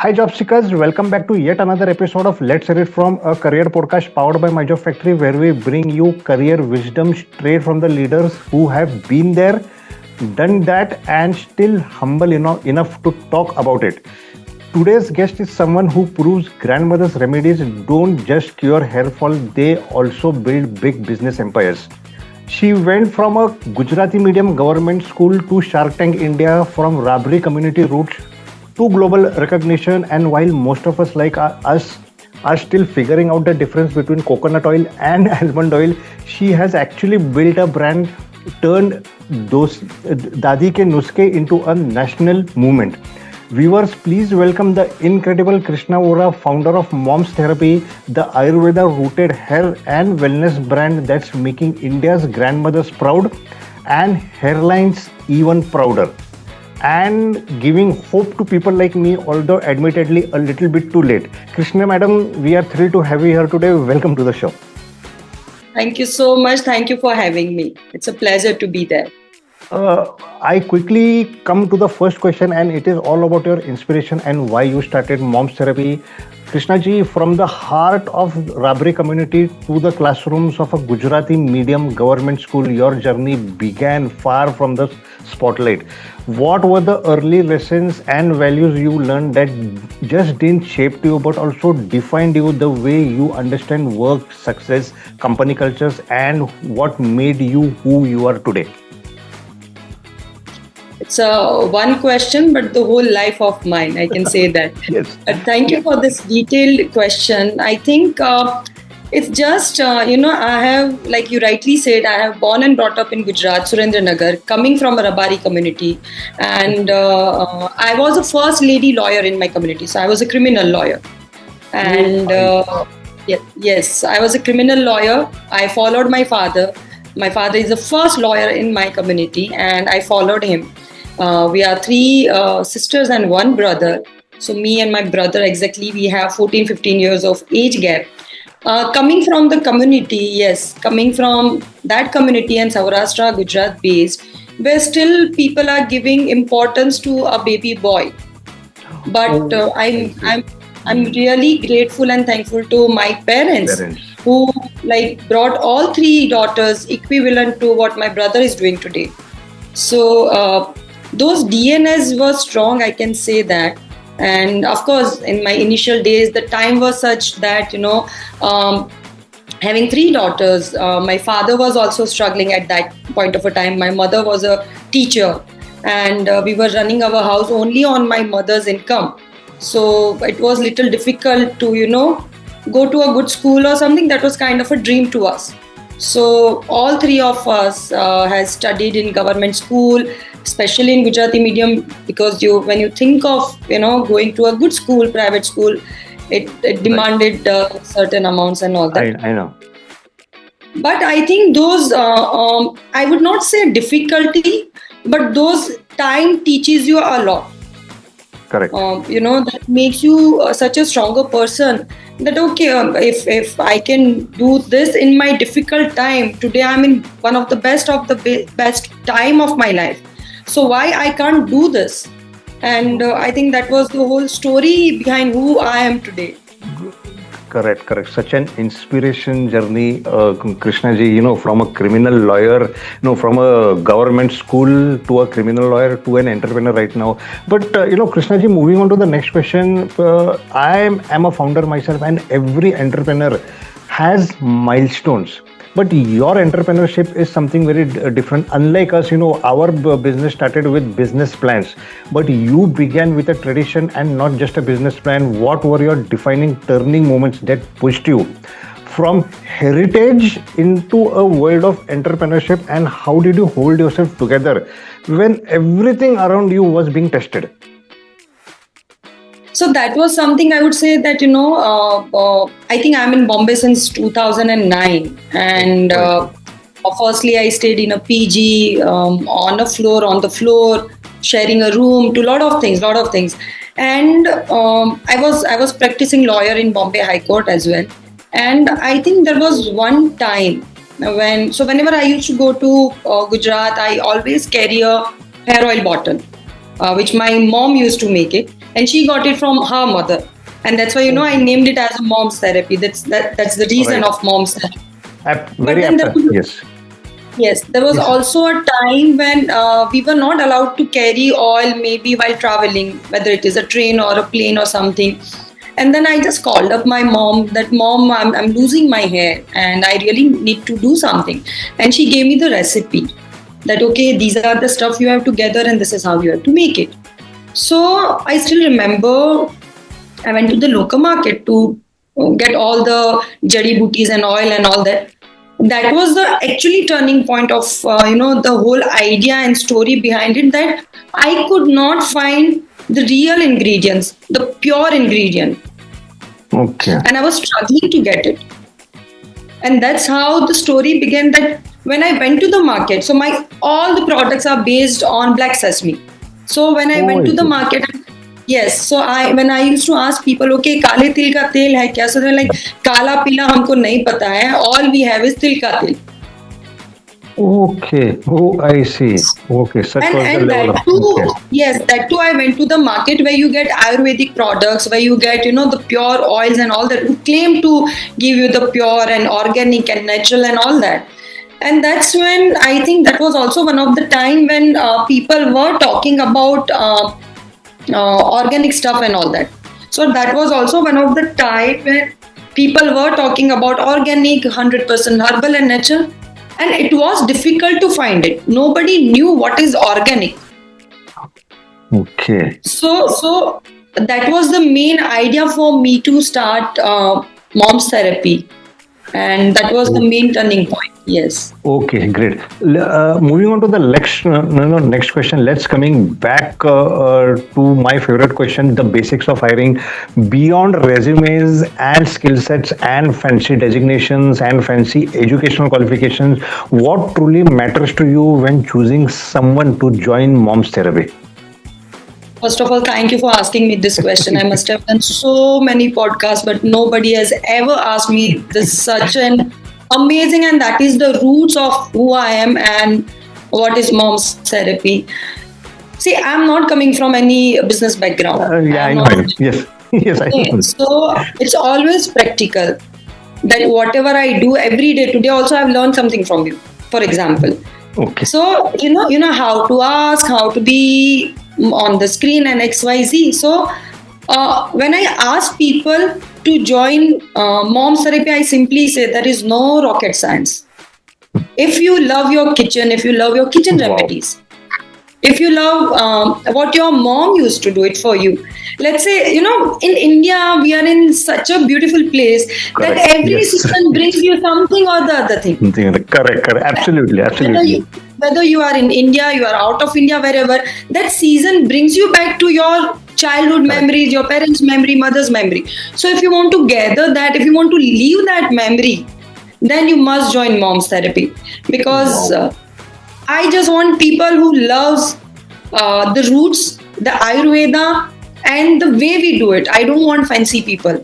Hi, job seekers. Welcome back to yet another episode of Let's Hear It From, a career podcast powered by My Job Factory, where we bring you career wisdom straight from the leaders who have been there, done that, and still humble enough to talk about it. Today's guest is someone who proves grandmother's remedies don't just cure hair fall, they also build big business empires. She went from a Gujarati medium government school to Shark Tank India, from Rabri community roots to global recognition. And while most of us like us are still figuring out the difference between coconut oil and almond oil, she has actually built a brand, turned those dadi ke nuske into a national movement. Viewers, please welcome the incredible Krishna Vora, founder of Mom's Therapy, the Ayurveda-rooted hair and wellness brand that's making India's grandmothers proud and hairlines even prouder, and giving hope to people like me, although admittedly a little bit too late. Krishna Madam, we are thrilled to have you here today. Welcome to the show. Thank you so much. Thank you for having me. It's a pleasure to be there. I quickly come to the first question, and it is all about your inspiration and why you started Mom's Therapy. Krishna ji, from the heart of Rabri community to the classrooms of a Gujarati medium government school, your journey began far from the spotlight. What were the early lessons and values you learned that just didn't shape you but also defined you, the way you understand work, success, company cultures, and what made you who you are today? It's one question, but the whole life of mine, I can say that. Yes. Thank you for this detailed question. I think it's just, I have, like you rightly said, I have born and brought up in Gujarat, Surendranagar, coming from a Rabari community. And I was the first lady lawyer in my community. So I was a criminal lawyer. And yes, I was a criminal lawyer. I followed my father. My father is the first lawyer in my community, and I followed him. We are three sisters and one brother. So me and my brother, exactly, we have 14, 15 years of age gap. Coming from the community, yes, coming from that community and Saurashtra, Gujarat based, where still people are giving importance to a baby boy. But I'm really grateful and thankful to my parents who brought all three daughters equivalent to what my brother is doing today. So those DNAs were strong, I can say that. And of course, in my initial days, the time was such that, having three daughters, my father was also struggling at that point of a time. My mother was a teacher, and we were running our house only on my mother's income. So it was little difficult to, go to a good school or something. That was kind of a dream to us. So all three of us has studied in government school, especially in Gujarati medium, because when you think of going to a good school, private school, it demanded certain amounts and all that. I know. But I think those I would not say difficulty, but those time teaches you a lot. Correct. That makes you such a stronger person. That if I can do this in my difficult time, today I'm in one of the best time of my life. So why I can't do this? And I think that was the whole story behind who I am today. Correct. Such an inspiration journey, Krishna ji. From a criminal lawyer, from a government school to a criminal lawyer to an entrepreneur right now. But Krishna ji, moving on to the next question. I am a founder myself, and every entrepreneur has milestones. But your entrepreneurship is something very different. Unlike us, our business started with business plans, but you began with a tradition and not just a business plan. What were your defining turning moments that pushed you from heritage into a world of entrepreneurship, and how did you hold yourself together when everything around you was being tested? So that was something I would say that, I think I'm in Bombay since 2009. And firstly, I stayed in a PG, on the floor, sharing a room, to lot of things. And I was practicing lawyer in Bombay High Court as well. And I think there was one time whenever I used to go to Gujarat, I always carry a hair oil bottle, which my mom used to make it. and she got it from her mother, and that's why I named it as a mom's therapy. That's the reason Right. of mom's therapy. But Very then apt. Yes. yes, there was Yes. also a time when we were not allowed to carry oil, maybe while traveling, whether it is a train or a plane or something. And then I just called up my mom that, Mom, I'm losing my hair and I really need to do something. And she gave me the recipe that, okay, these are the stuff you have to gather and this is how you have to make it. So I still remember I went to the local market to get all the jadi booties and oil and all that. That was the actually turning point of the whole idea and story behind it, that I could not find the real ingredients, the pure ingredient, Okay. and I was struggling to get it. And that's how the story began, that when I went to the market, so my all the products are based on black sesame. So when I Oh, went to the I see. market, yes, so I when I used to ask people, okay, काले तिल का तेल है क्या? So they're like, काला पीला हमको नहीं पता है, all we have is तिल का तेल. Okay. Oh, I see. Okay. Such was the And level that of. too, Okay. yes, that too, I went to the market where you get Ayurvedic products, where you get, the pure oils and all that, who claim to give you the pure and organic and natural and all that. And that's when I think that was also one of the time when people were talking about organic stuff and all that. So that was also one of the time when people were talking about organic, 100% herbal and natural, and it was difficult to find it. Nobody knew what is organic. Okay. So that was the main idea for me to start mom's therapy, and that was the main turning point. Yes. Okay, great. Moving on to the next question. Let's coming back to my favorite question: the basics of hiring. Beyond resumes and skill sets and fancy designations and fancy educational qualifications, what truly matters to you when choosing someone to join Mom's Therapy? First of all, thank you for asking me this question. I must have done so many podcasts, but nobody has ever asked me this such an amazing, and that is the roots of who I am and what is mom's therapy. See, I'm not coming from any business background. Yeah, I I'm know. not. I know. Yes, yes, I Okay, know. so it's always practical. That whatever I do every day, today also I've learned something from you. For example, Okay. so you know how to ask, how to be on the screen and XYZ. So when I ask people to join mom's therapy, I simply say there is no rocket science. If you love your kitchen, if you love your kitchen Wow. remedies, if you love what your mom used to do it for you, let's say, in India we are in such a beautiful place that Correct. every Yes. season brings you something or the other thing. Correct. Correct. Absolutely. whether Absolutely. you, whether you are in India, you are out of India, wherever, that season brings you back to your childhood Correct. memories, your parents' memory, mother's memory. So if you want to gather that, if you want to leave that memory, then you must join mom's therapy, because Wow. I just want people who loves the roots, the Ayurveda, and the way we do it. I don't want fancy people.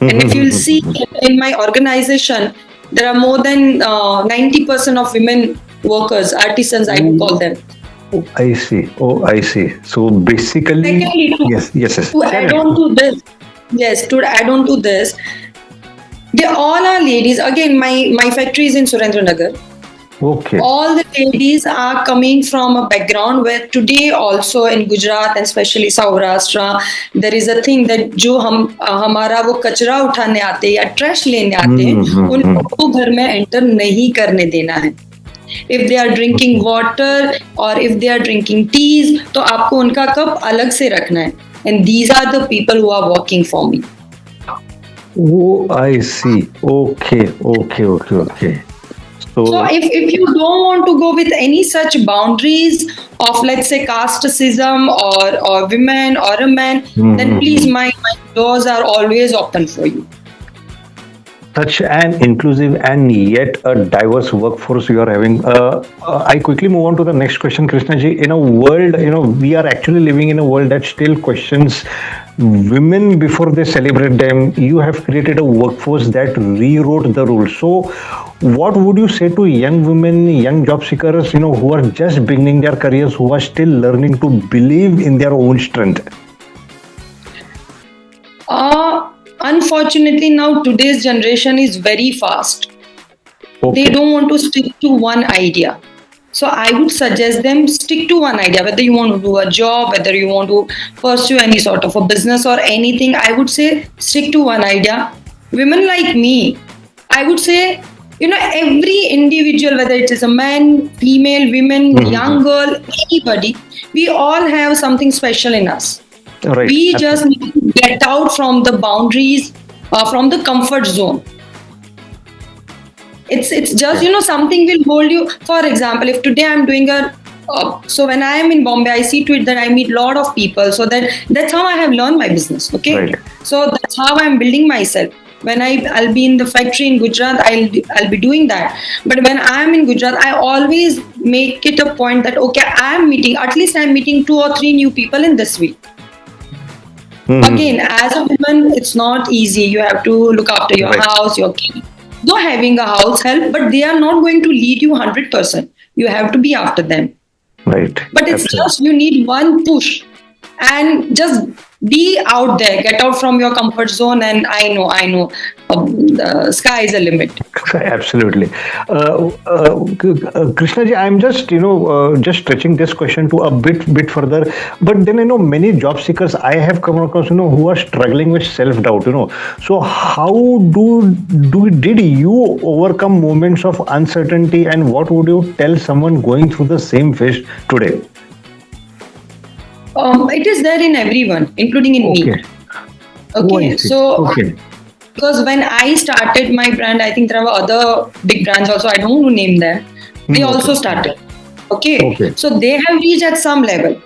And if you'll see in my organization, there are more than 90% of women workers, artisans, I would call them. Oh, I see. Oh, I see. So basically, Secondly, yes, yes, yes. to add on to this, yes, to add on to this, they all are ladies. Again, my factory is in Surendranagar. Okay. All the ladies are coming from a background where today also in Gujarat and especially Saurashtra, there is a thing that जो हमारा वो कचरा उठाने आते हैं या trash लेने आते हैं, उनको घर में एंटर नहीं करने देना है. If they are drinking water or if they are drinking teas, तो आपको उनका कप अलग से रखना है. And these are the people who are working for me. Oh, I see. Okay, okay, okay, okay. So if you don't want to go with any such boundaries of, let's say, casteism or women or a man, then please, my doors are always open for you. Such an inclusive and yet a diverse workforce you are having. I quickly move on to the next question, Krishna ji. In a world, we are actually living in a world that still questions women before they celebrate them. You have created a workforce that rewrote the rules. So, what would you say to young women, young job seekers, who are just beginning their careers, who are still learning to believe in their own strength? Unfortunately, now today's generation is very fast. They Okay. don't want to stick to one idea. So I would suggest them stick to one idea, whether you want to do a job, whether you want to pursue any sort of a business or anything. I would say stick to one idea. Women like me, I would say, every individual, whether it is a man, female, women, Mhm. young girl, anybody, we all have something special in us. Right. We just need to get out from the boundaries, from the comfort zone. It's just Yeah. something will hold you. For example, if today I'm doing a so when I am in Bombay, I see to it that I meet a lot of people. So that's how I have learned my business. Okay, Right. so that's how I'm building myself. When I'll be in the factory in Gujarat, I'll be doing that. But when I'm in Gujarat, I always make it a point that okay, I'm meeting 2 or 3 new people in this week. Mhm. Again, as a woman, it's not easy. You have to look after your Right. house, your kids. Though having a house help, but they are not going to lead you 100%. You have to be after them. Right. But it's Absolutely. just you need one push and just be out there, get out from your comfort zone. And I know, the sky is a limit. Absolutely. Krishna ji, I'm just, just stretching this question to a bit further. But then, many job seekers I have come across, who are struggling with self-doubt, So how did you overcome moments of uncertainty, and what would you tell someone going through the same phase today? It is there in everyone, including in me. Okay. Oh, I Okay, see. so Okay. because when I started my brand, I think there were other big brands also. I don't want to name them. They Okay. also started. Okay, Okay. so they have reached at some level.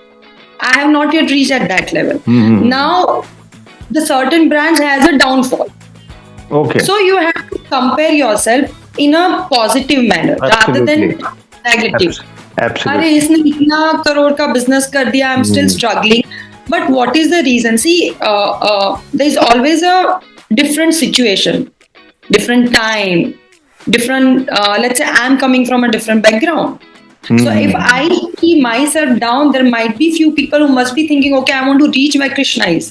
I have not yet reached at that level. Hmm. Now, the certain brands has a downfall. Okay. So you have to compare yourself in a positive manner rather Absolutely. than negative. अरे Absolutely. इसने इतना करोड़ का business कर दिया I am still Hmm. Struggling but what is the reason see there is always a different situation, different time, different let's say I'm coming from a different background. So if Hmm. I keep myself down, there might be few people who must be thinking, okay, I want to reach where Krishna is.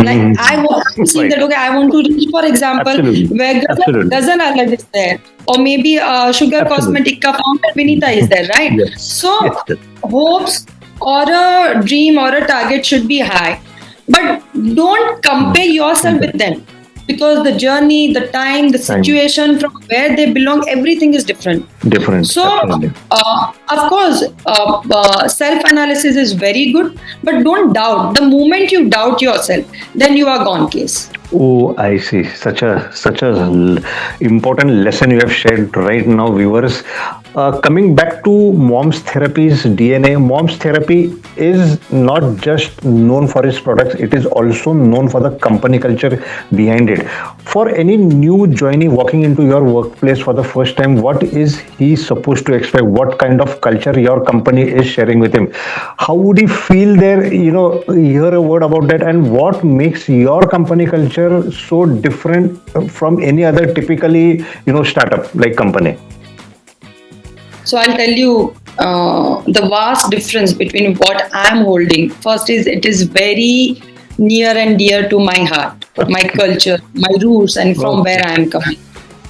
Like I'm seeing Right. that okay, I want to reach, for example, Absolutely. where Absolutely. Ghazal Alad is there, or maybe Sugar Absolutely. Cosmetic ka founder Vinita is there, right? Yes. So Yes. Yes. hopes or a dream or a target should be high, but don't compare yourself with them because the journey, the time, the Time. situation from where they belong, everything is different. Different. So, Absolutely. of course, self analysis is very good, but don't doubt. The moment you doubt yourself, then you are gone case. Oh, I see. Such a important lesson you have shared right now, viewers. Coming back to Mom's Therapy's DNA, Mom's Therapy is not just known for its products; it is also known for the company culture behind it. For any new joinee walking into your workplace for the first time, what is he supposed to expect? What kind of culture your company is sharing with him? How would he feel there? Hear a word about that, and what makes your company culture so different from any other typically, startup like company? So I'll tell you the vast difference between what I'm holding. First is it is very near and dear to my heart, my culture, my roots, and from where I am coming.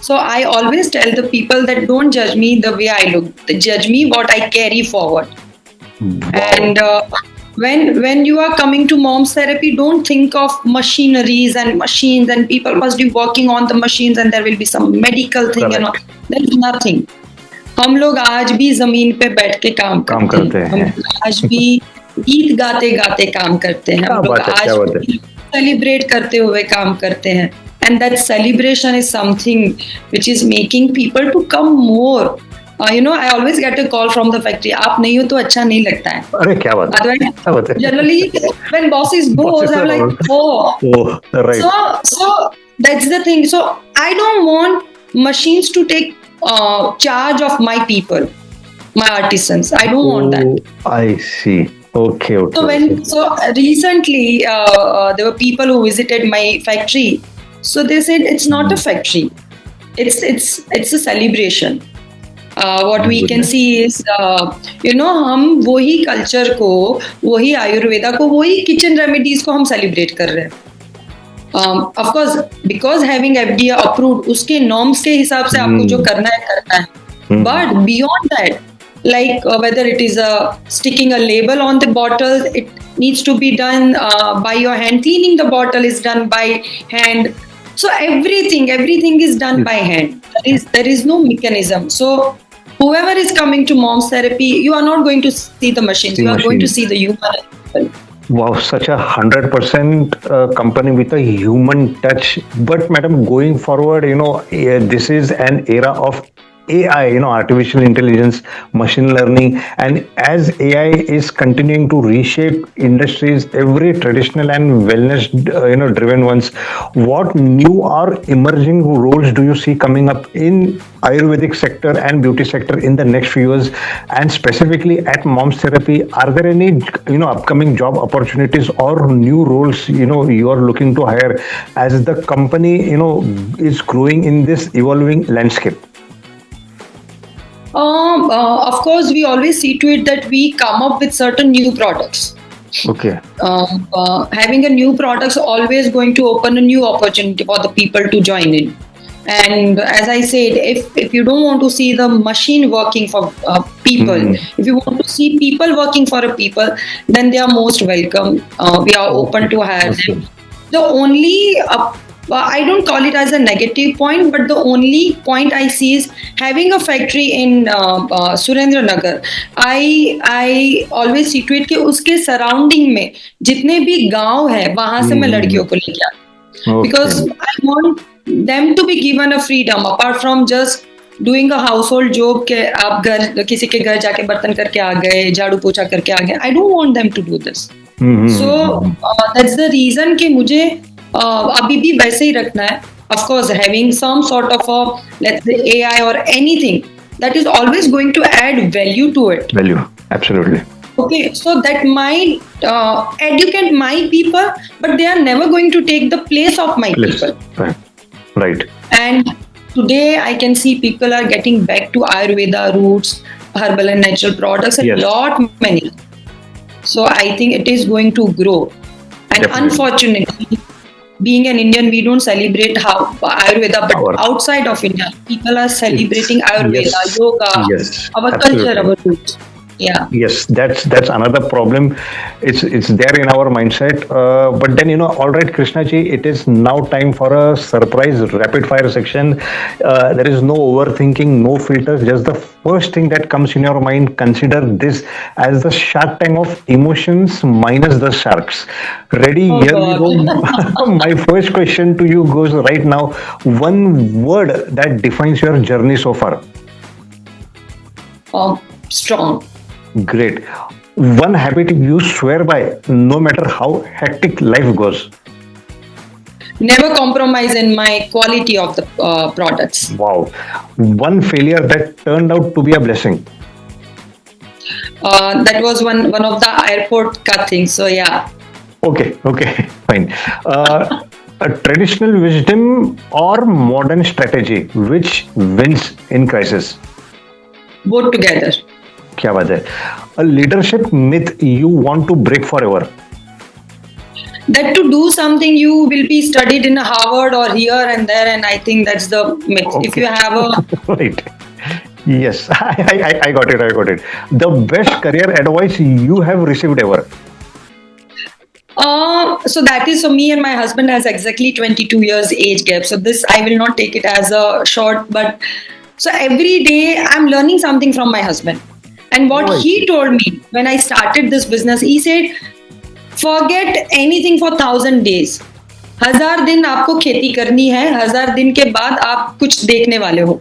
So I always tell the people that don't judge me the way I look. Judge me what I carry forward. Wow. And when you are coming to mom's therapy, don't think of machineries and machines and people must be working on the machines and there will be some medical thing and all. Correct. There is nothing. हम लोग आज भी जमीन पे बैठ के काम काम करते करते हैं, हम हैं। लोग आज भी गीत गाते गाते काम करते हैं, क्या हम लोग बात है, आज क्या बात है। भी सेलिब्रेट करते हुए काम करते हैं. And that celebration is something which is making people to come more. I always get a call from the factory. आप नहीं हो तो अच्छा नहीं लगता है. अरे क्या बात है, Otherwise, क्या बात है। generally, when bosses Bosses goes, I'm are like, all- oh. Oh, right. So that's the thing. So I don't want machines to take charge of my people, my artisans. I don't want that. Oh, I see. Okay. So recently there were people who visited my factory. So they said it's not a factory. It's a celebration. What we can see is हम वही culture को, वही आयुर्वेदा को, वही kitchen remedies को हम celebrate कर रहे हैं. of course, because having FDA approved, उसके norms के हिसाब से आपको जो करना है. But beyond that, like whether it is sticking a label on the bottle, it needs to be done by your hand. Cleaning the bottle is done by hand. So everything is done by hand. There is no mechanism. So whoever is coming to mom's therapy, you are not going to see the machines. You are going to see the human. Wow, such a 100% company with a human touch. But madam, going forward, this is an era of AI, artificial intelligence, machine learning, and as AI is continuing to reshape industries, every traditional and wellness, driven ones, what new or emerging roles do you see coming up in Ayurvedic sector and beauty sector in the next few years? And specifically at Mom's Therapy, are there any, upcoming job opportunities or new roles, you are looking to hire as the company, is growing in this evolving landscape? Of course, we always see to it that we come up with certain new products. Okay. Having a new products always going to open a new opportunity for the people to join in. And as I said, if you don't want to see the machine working for people, if you want to see people working for a people, then they are most welcome. We are open to hire them. The only I don't call it as a negative point, but the only point I see is having a factory in Surendranagar. I always see to it कि उसके surrounding में जितने भी गांव है वहां से मैं लड़कियों को लेके आती, because I want them to be given a freedom apart from just doing a household job के आप घर किसी के घर जाके बर्तन करके आ गए, झाड़ू पोछा करके आ गए. I don't want them to do this. So that's the reason कि मुझे अभी भी वैसे ही रखना है. Of course, having some sort of a, let's say, AI or anything that is always going to add value to it. Value, absolutely. Okay, so that might educate my people, but they are never going to take the place of my people. Right. And today I can see people are getting back to Ayurveda roots, herbal and natural products, a lot many. So I think it is going to grow. And unfortunately, being an Indian, we don't celebrate Ayurveda, but outside of India, people are celebrating Ayurveda, yoga, our culture, our roots. Yeah. Yes, that's another problem. It's there in our mindset. But then, all right, Krishna ji, it is now time for a surprise rapid fire section. There is no overthinking, no filters, just the first thing that comes in your mind. Consider this as the Shark Tank of emotions minus the sharks. Ready? Oh, here God. we go. My first question to you goes right now. One word that defines your journey so far. Strong. Great. One habit you swear by, no matter how hectic life goes. Never compromise in my quality of the products. Wow. One failure that turned out to be a blessing. That was one of the airport cut things. So yeah. Okay, fine. A traditional wisdom or modern strategy, which wins in crisis? Both together. क्या बात है. A leadership myth you want to break forever. That to do something you will be studied in Harvard or here and there, and I think that's the myth. Okay. If you have a right. Yes, I got it. The best career advice you have received ever. So that is, so me and my husband has exactly 22 years age gap. So this I will not take it as a short, but so every day I'm learning something from my husband. And what he told me when I started this business, he said, forget anything for 1,000 days. 1000 दिन आपको खेती करनी है, 1000 दिन के बाद आप कुछ देखने वाले हो.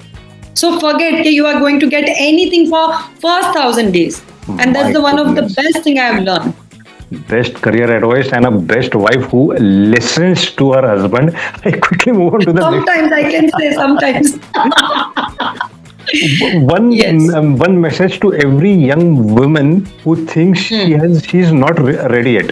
So forget that you are going to get anything for first 1,000 days. And that's one of the best thing I have learned. Best career advice and a best wife who listens to her husband. I quickly move on to the sometimes next. I can say sometimes. One message to every young woman who thinks she's not ready yet.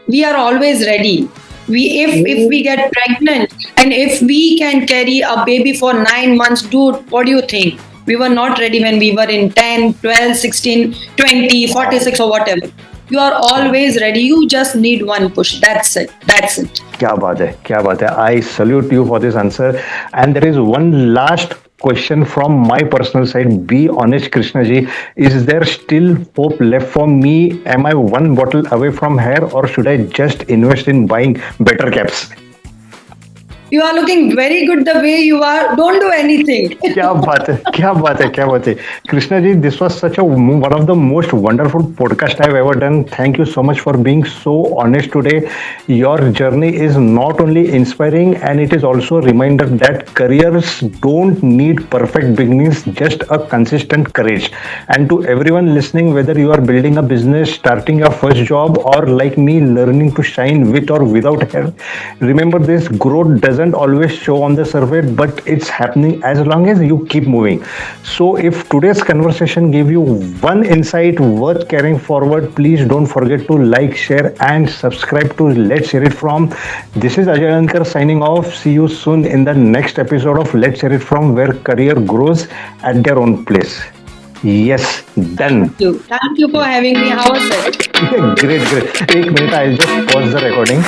We are always ready. If we get pregnant and if we can carry a baby for 9 months, dude, what do you think? We were not ready when we were in 10, 12, 16, 20, 46 or whatever. You are always ready. You just need one push. That's it. That's it. क्या बात है, क्या बात है. I salute you for this answer. And there is one last question from my personal side. Be honest, Krishna ji. Is there still hope left for me? Am I one bottle away from hair, or should I just invest in buying better caps? You are looking very good the way you are. Don't do anything. क्या बात है, क्या बात है, क्या बात है. Krishna ji, this was such a one of the most wonderful podcast I've ever done. Thank you so much for being so honest today. Your journey is not only inspiring, and it is also a reminder that careers don't need perfect beginnings, just a consistent courage. And to everyone listening, whether you are building a business, starting your first job, or like me, learning to shine with or without hair, remember this: growth doesn't always show on the surface, but it's happening as long as you keep moving. So if today's conversation gave you one insight worth carrying forward, please don't forget to like, share, and subscribe to Let's Hear It From. This is Ajay Ankar signing off. See you soon in the next episode of Let's Hear It From, where career grows at their own place. Yes, done. Thank you. Thank you for having me. How was it? Great, great. 1 minute, I'll just pause the recording.